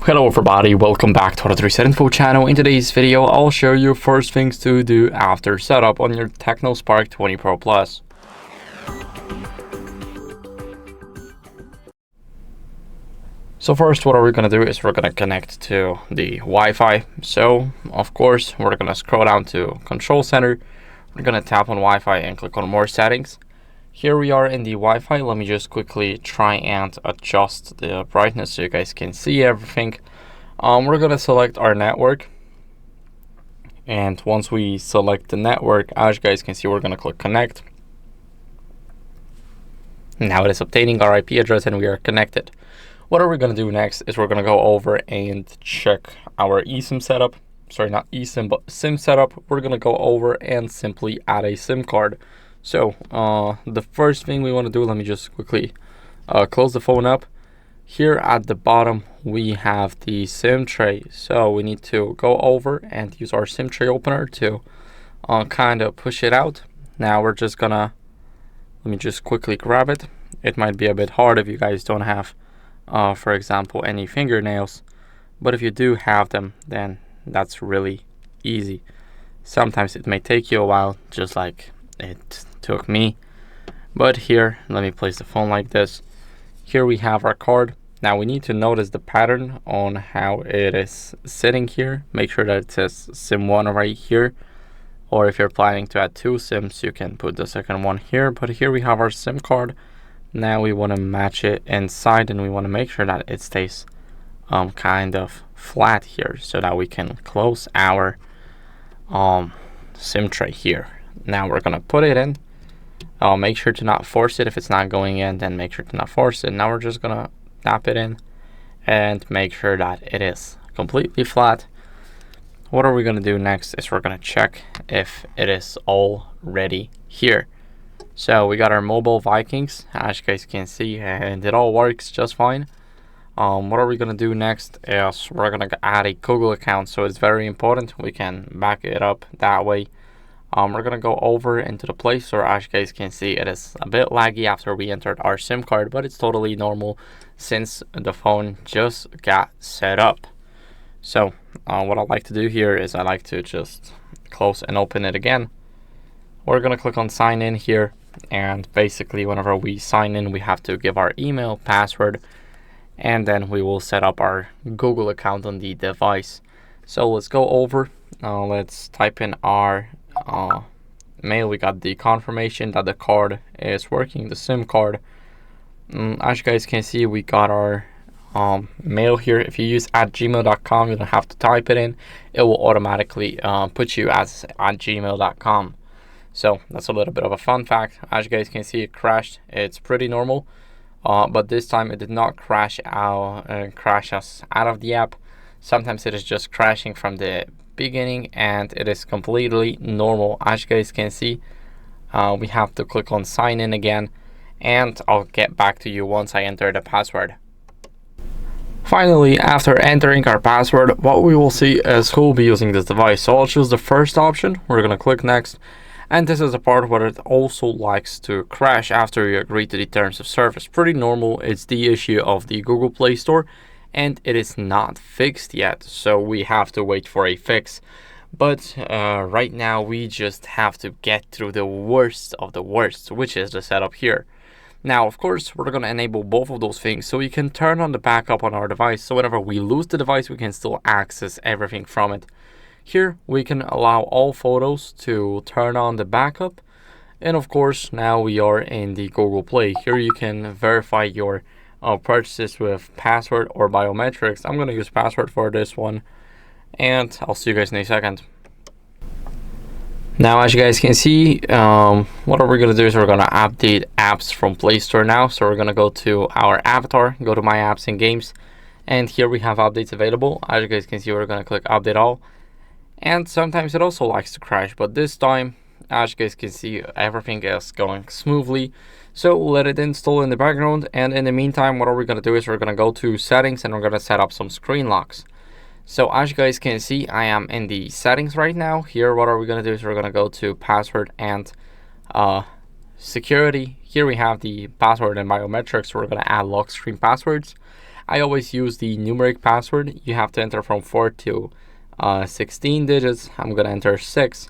Hello everybody, welcome back to HardReset.Info channel. In today's video, I'll show you first things to do after setup on your TECNO Spark 20 Pro Plus. So first, what are we going to do is we're going to connect to the Wi-Fi. So, of course, we're going to scroll down to Control Center. We're going to tap on Wi-Fi and click on More Settings. Here we are in the Wi-Fi. Let me just quickly try and adjust the brightness so you guys can see everything. We're going to select our network. And once we select the network, as you guys can see, we're going to click Connect. Now it is obtaining our IP address and we are connected. What are we going to do next is we're going to go over and check our eSIM setup. Sorry, not eSIM, but SIM setup. We're going to go over and simply add a SIM card. So the first thing we want to do, let me just quickly close the phone up. Here at the bottom, we have the SIM tray. So we need to go over and use our SIM tray opener to kind of push it out. Now we're just gonna, let me just quickly grab it. It might be a bit hard if you guys don't have, for example, any fingernails. But if you do have them, then that's really easy. Sometimes it may take you a while, just like it took me. But here, let me place the phone like this. Here we have our card. Now we need to notice the pattern on how it is sitting here. Make sure that it says SIM 1 right here. Or if you're planning to add 2 SIMs, you can put the second one here. But here we have our SIM card. Now we want to match it inside and we want to make sure that it stays kind of flat here so that we can close our SIM tray here. Now we're going to put it in. Make sure to not force it. If it's not going in, then make sure to not force it. Now we're just going to tap it in and make sure that it is completely flat. What are we going to do next is we're going to check if it is already here. So we got our mobile Vikings, as you guys can see, and it all works just fine. What are we going to do next is we're going to add a Google account. So it's very important. We can back it up that way. We're going to go over into the Play Store. As you guys can see, it is a bit laggy after we entered our SIM card, but it's totally normal since the phone just got set up. So what I like to do here is I like to just close and open it again. We're going to click on sign in here. And basically, whenever we sign in, we have to give our email, password, and then we will set up our Google account on the device. So let's go over. Let's type in our mail. We got the confirmation that the card is working, the SIM card. As you guys can see, we got our mail here. If you use @gmail.com, you don't have to type it in. It will automatically put you as @gmail.com. So that's a little bit of a fun fact. As you guys can see, it crashed. It's pretty normal, but this time it did not crash us out of the app. Sometimes it is just crashing from the beginning, and it is completely normal. As you guys can see, we have to click on sign in again, and I'll get back to you once I enter the password. Finally, after entering our password, what we will see is who will be using this device. So I'll choose the first option. We're going to click next. And this is the part where it also likes to crash after you agree to the terms of service. Pretty normal. It's the issue of the Google Play Store, and it is not fixed yet. So we have to wait for a fix. But right now, we just have to get through the worst of the worst, which is the setup here. Now, of course, we're going to enable both of those things so we can turn on the backup on our device. So whenever we lose the device, we can still access everything from it. Here we can allow all photos to turn on the backup, and of course now we are in the Google Play. Here you can verify your purchases with password or biometrics. I'm going to use password for this one, and I'll see you guys in a second. Now, as you guys can see, what we're going to do is we're going to update apps from Play Store now. So we're going to go to our avatar, go to my apps and games, and here we have updates available. As you guys can see, we're going to click update all. And sometimes it also likes to crash, but this time, as you guys can see, everything is going smoothly. So let it install in the background, and in the meantime, what we're going to do is we're going to go to settings and we're going to set up some screen locks. So as you guys can see, I am in the settings right now. Here, what we're going to do is we're going to go to password and security. Here we have the password and biometrics. We're going to add lock screen passwords. I always use the numeric password. You have to enter from 4 to 16 digits. I'm gonna enter 6.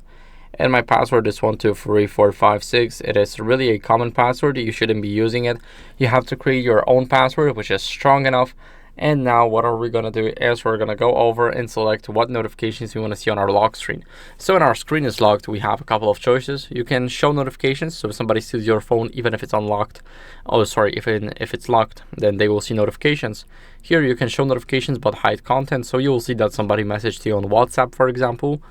And my password is 123456. It is really a common password. You shouldn't be using it. You have to create your own password, which is strong enough. And now what are we going to do is we're going to go over and select what notifications we want to see on our lock screen. So when our screen is locked, we have a couple of choices. You can show notifications. So if somebody sees your phone, even if it's unlocked, if it's locked, then they will see notifications. Here you can show notifications but hide content. So you will see that somebody messaged you on WhatsApp, for example.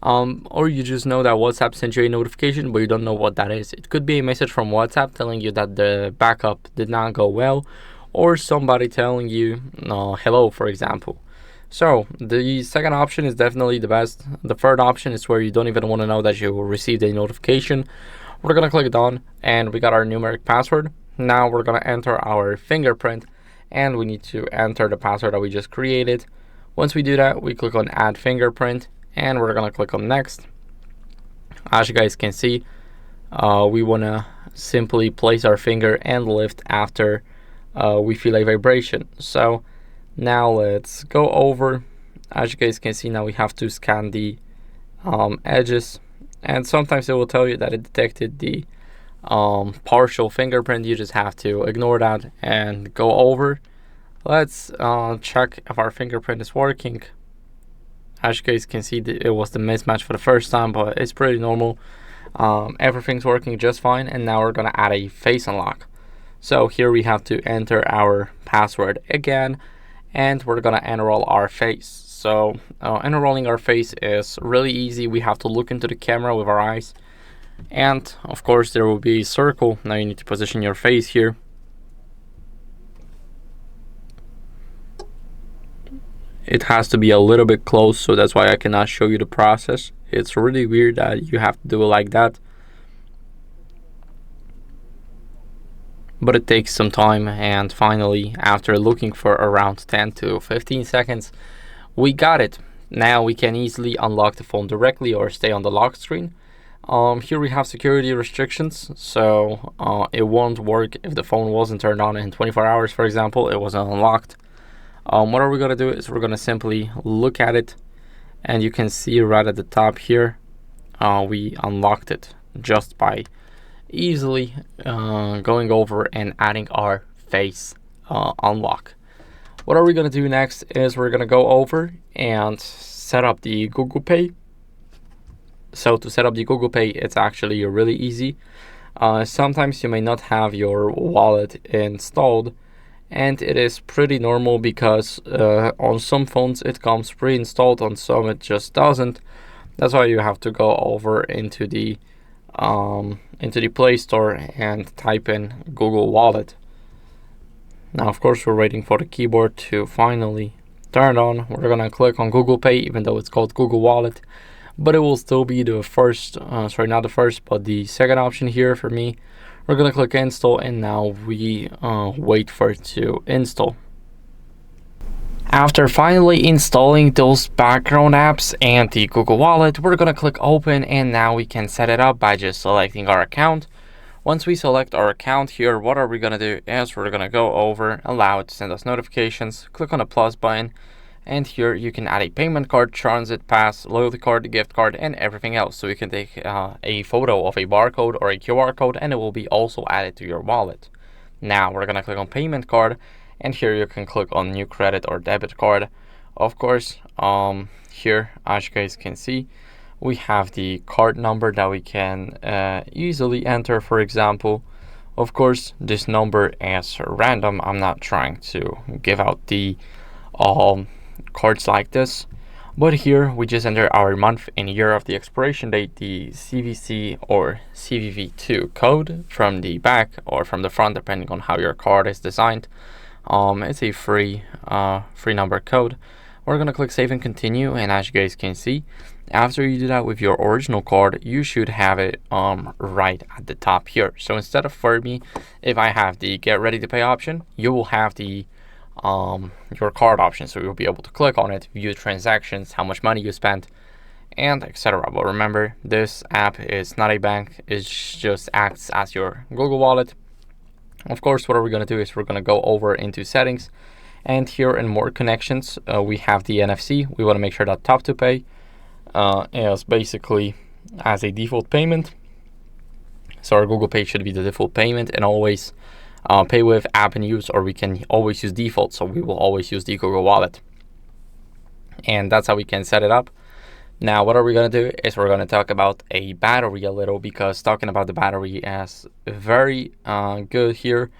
Or you just know that WhatsApp sent you a notification, but you don't know what that is. It could be a message from WhatsApp telling you that the backup did not go well, or somebody telling you hello, for example. So the second option is definitely the best. The third option is where you don't even want to know that you received a notification. We're gonna click done, and we got our numeric password. Now we're gonna enter our fingerprint, and we need to enter the password that we just created. Once we do that, we click on add fingerprint, and we're gonna click on next. As you guys can see, we wanna simply place our finger and lift after we feel a vibration. So now let's go over. As you guys can see, now we have to scan the edges, and sometimes it will tell you that it detected the partial fingerprint. You just have to ignore that and go over. Let's check if our fingerprint is working. As you guys can see, it was the mismatch for the first time, but it's pretty normal. Everything's working just fine, and now we're gonna add a face unlock. So here we have to enter our password again, and we're gonna enroll our face. So enrolling our face is really easy. We have to look into the camera with our eyes, and of course there will be a circle. Now you need to position your face here. It has to be a little bit close, so that's why I cannot show you the process. It's really weird that you have to do it like that, but it takes some time. And finally, after looking for around 10 to 15 seconds, we got it. Now we can easily unlock the phone directly or stay on the lock screen. Here we have security restrictions, so it won't work if the phone wasn't turned on in 24 hours, for example. It wasn't unlocked. What are we gonna do is we're gonna simply look at it, and you can see right at the top here, we unlocked it just by easily going over and adding our face unlock. What are we gonna do next is we're gonna go over and set up the Google Pay. So to set up the Google Pay, it's actually really easy. Sometimes you may not have your wallet installed, and it is pretty normal because on some phones it comes pre-installed, on some it just doesn't. That's why you have to go over into the Play Store and type in Google Wallet. Now of course we're waiting for the keyboard to finally turn on. We're gonna click on Google Pay, even though it's called Google Wallet, but it will still be the first, not the first, but the second option here for me. We're gonna click install, and now we wait for it to install. After finally installing those background apps and the Google Wallet, we're gonna click open, and now we can set it up by just selecting our account. Once we select our account here, what are we gonna do is we're gonna go over, allow it to send us notifications, click on the plus button, and here you can add a payment card, transit pass, loyalty card, gift card, and everything else. So you can take a photo of a barcode or a QR code, and it will be also added to your wallet. Now we're gonna click on payment card, and here you can click on new credit or debit card. Of course, here, as you guys can see, we have the card number that we can easily enter, for example. Of course, this number is random. I'm not trying to give out the cards like this, but here we just enter our month and year of the expiration date, the CVC or CVV2 code from the back or from the front, depending on how your card is designed. It's a free number code. We're gonna click save and continue, and as you guys can see, after you do that with your original card, you should have it right at the top here. So instead of, for me, if I have the get ready to pay option, you will have the your card option, so you'll be able to click on it, view transactions, how much money you spent, and etc. But remember, this app is not a bank, it just acts as your Google Wallet. Of course, what are we going to do is we're going to go over into settings, And here in more connections, we have the NFC. We want to make sure that tap to pay is basically as a default payment. So our Google Pay should be the default payment, and always pay with app in use, or we can always use default. So we will always use the Google Wallet. And that's how we can set it up. Now, what are we going to do is we're going to talk about a battery a little, because talking about the battery is very good here.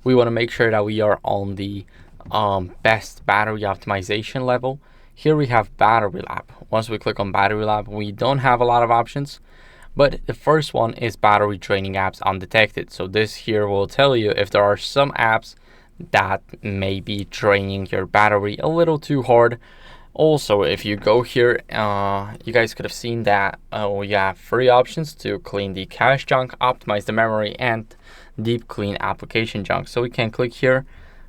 We want to make sure that we are on the best battery optimization level. Here we have Battery Lab. Once we click on Battery Lab, we don't have a lot of options, but the first one is battery draining apps undetected. So this here will tell you if there are some apps that may be draining your battery a little too hard. Also, if you go here, you guys could have seen that we have 3 options to clean the cache junk, optimize the memory, and deep clean application junk. So we can click here,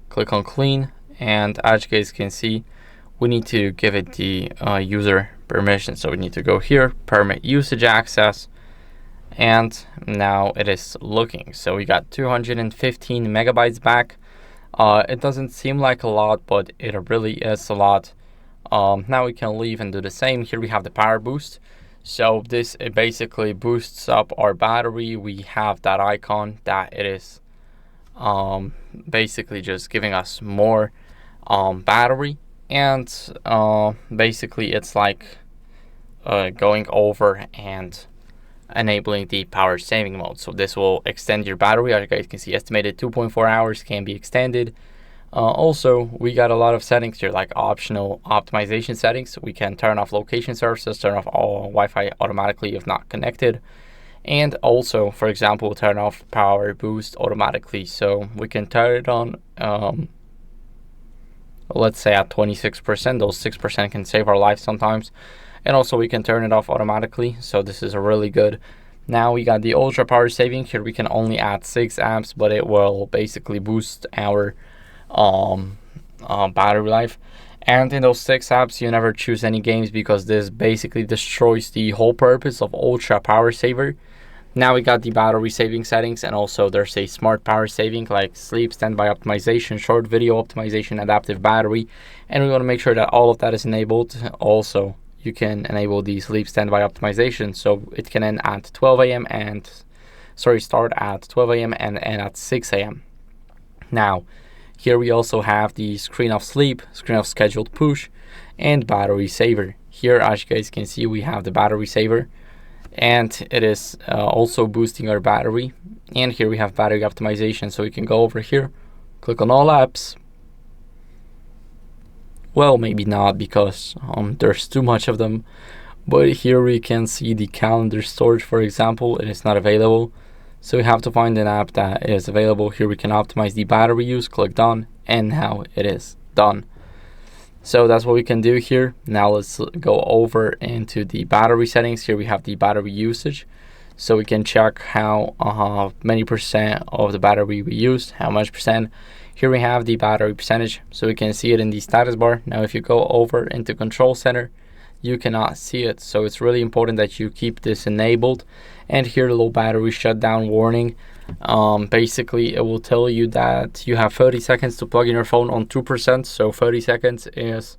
click on clean, and as you guys can see, we need to give it the user permission. So we need to go here, permit usage access, and now it is looking. So we got 215 megabytes back. It doesn't seem like a lot, but it really is a lot. Now we can leave and do the same. Here we have the power boost. So this, it basically boosts up our battery. We have that icon that it is basically just giving us more battery, and basically it's like going over and enabling the power saving mode. So this will extend your battery. As you guys can see, estimated 2.4 hours can be extended. Also, we got a lot of settings here, like optional optimization settings. We can turn off location services, turn off all Wi-Fi automatically if not connected, and also, for example, turn off power boost automatically. So we can turn it on, let's say at 26%. Those 6% can save our life sometimes. And also we can turn it off automatically. So this is really good. Now we got the ultra power saving. Here we can only add 6 amps, but it will basically boost our battery life. And in those 6 apps, you never choose any games, because this basically destroys the whole purpose of ultra power saver. Now we got the battery saving settings, and also there's a smart power saving like sleep, standby optimization, short video optimization, adaptive battery, and we want to make sure that all of that is enabled. Also, you can enable the sleep standby optimization, so it can end at 12 a.m. and start at 12 a.m. and end at 6 a.m. Now, here we also have the screen of sleep, screen of scheduled push, and battery saver. Here, as you guys can see, we have the battery saver, and it is also boosting our battery. And here we have battery optimization, so we can go over here, click on all apps. Well, maybe not, because there's too much of them, but here we can see the calendar storage, for example. It is not available, so we have to find an app that is available. Here we can optimize the battery use, click done, and now it is done. So that's what we can do here. Now let's go over into the battery settings. Here we have the battery usage, so we can check how many percent of the battery we used, how much percent. Here we have the battery percentage, so we can see it in the status bar. Now if you go over into control center, you cannot see it, so it's really important that you keep this enabled. And here, low battery shutdown warning. Basically it will tell you that you have 30 seconds to plug in your phone on 2%. So 30 seconds is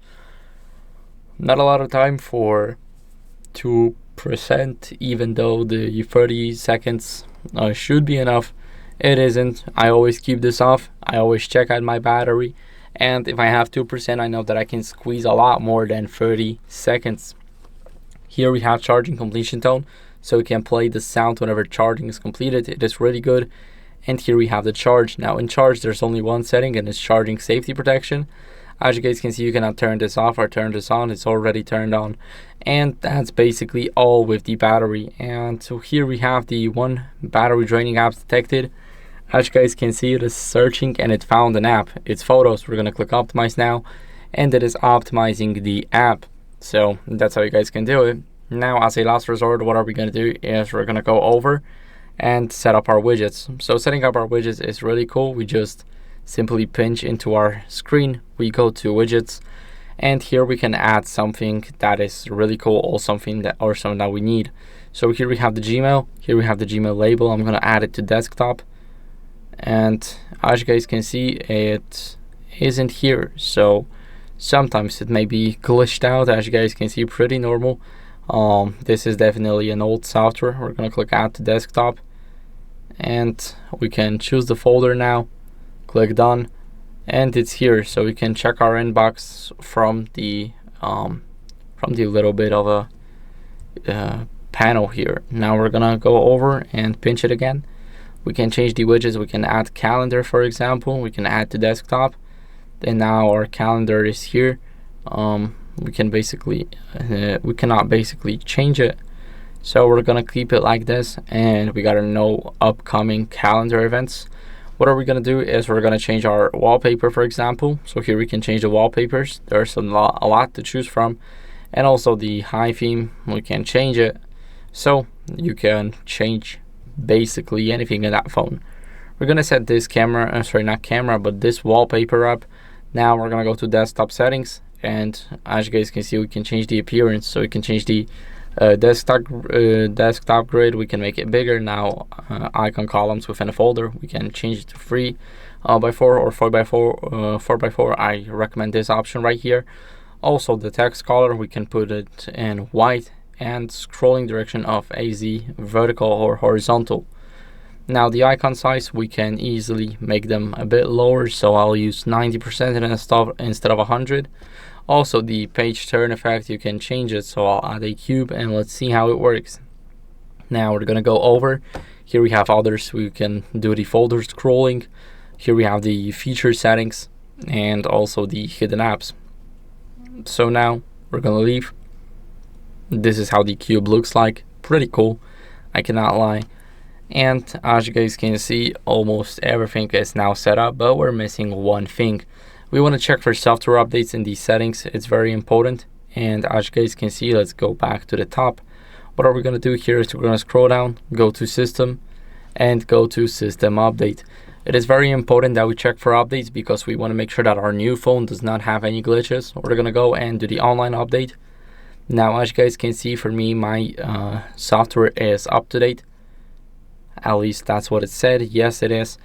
not a lot of time for 2%, even though the 30 seconds should be enough. It isn't. I always keep this off. I always check out my battery, and if I have 2%, I know that I can squeeze a lot more than 30 seconds. Here we have charging completion tone, so we can play the sound whenever charging is completed. It is really good. And here we have the charge. Now in charge, there's only one setting, and it's charging safety protection. As you guys can see, you cannot turn this off or turn this on. It's already turned on. And that's basically all with the battery. And so here we have the one battery draining apps detected. As you guys can see, it is searching and it found an app. It's photos. We're gonna click optimize now, and it is optimizing the app. So that's how you guys can do it. Now, as a last resort, what are we gonna do is we're gonna go over and set up our widgets. So setting up our widgets is really cool. We just simply pinch into our screen, we go to widgets, and here we can add something that is really cool, or something that we need. So here we have the Gmail. Here we have the Gmail label. I'm gonna add it to desktop. And as you guys can see, it isn't here. So sometimes it may be glitched out. As you guys can see, pretty normal. This is definitely an old software. We're gonna click add to desktop, and we can choose the folder now. Click done, and it's here. So we can check our inbox from the little bit of a panel here. Now we're gonna go over and pinch it again. We can change the widgets. We can add calendar, for example. We can add to desktop. Then now our calendar is here. We can basically we cannot basically change it, so we're gonna keep it like this, and we gotta know upcoming calendar events. What are we gonna do is we're gonna change our wallpaper, for example. So here we can change the wallpapers. There's a lot to choose from, and also the high theme, we can change it. So you can change basically anything in that phone. We're gonna set this camera, sorry, not camera, but this wallpaper up. Now we're gonna go to desktop settings, and as you guys can see, we can change the appearance. So we can change the desktop grid. We can make it bigger. Now icon columns within a folder, we can change it to 3x4 or 4x4. 4x4, I recommend this option right here. Also the text color, we can put it in white, and scrolling direction of AZ, vertical or horizontal. Now the icon size, we can easily make them a bit lower, so I'll use 90% instead of 100. Also the page turn effect, you can change it, so I'll add a cube, and let's see how it works. Now we're gonna go over. Here we have others. We can do the folder scrolling. Here we have the feature settings and also the hidden apps. So now we're gonna leave. This is how the cube looks like. Pretty cool, I cannot lie. And as you guys can see, almost everything is now set up, but we're missing one thing. We want to check for software updates in these settings. It's very important. And as you guys can see, let's go back to the top. What are we going to do here is we're going to scroll down, go to system, and go to system update. It is very important that we check for updates because we want to make sure that our new phone does not have any glitches. We're going to go and do the online update. Now as you guys can see, for me, my software is up to date. At least that's what it said. Yes, it is.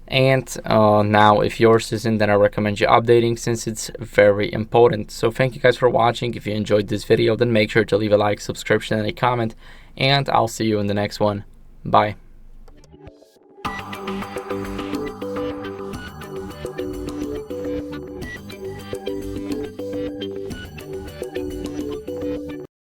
And now if yours isn't, then I recommend you updating, since it's very important. So thank you guys for watching. If you enjoyed this video, then make sure to leave a like, subscription, and a comment, and I'll see you in the next one. Bye.